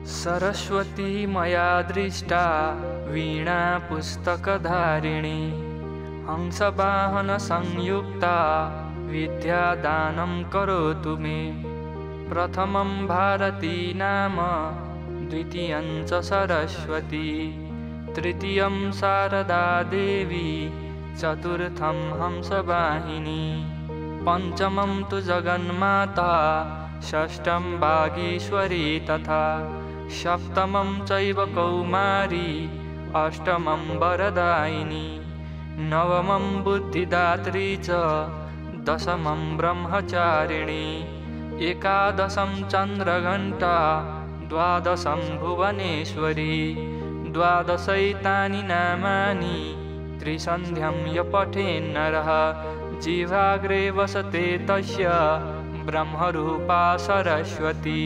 सरस्वती मया दृष्टा वीणा पुस्तकधारिणी हंसवाहन संयुक्ता विद्यादानं करोतु मे। प्रथमं भारती नाम द्वितीयं च सरस्वती तृतीयं शारदा देवी चतुर्थं हंसवाहिनी पंचमं तु जगन्माता षष्ठं वागीश्वरी तथा सप्तमं चैव कौमारी अष्टमं वरदायिनी नवमं बुद्धिदात्री च दशमं ब्रह्मचारिणी एकादशं चन्द्रघण्टा द्वादशं भुवनेश्वरी द्वादशैतानि नामानि त्रिसन्ध्यं य पठेन्नरः जिह्वाग्रे वसते तस्य ब्रह्मरूपा सरस्वती।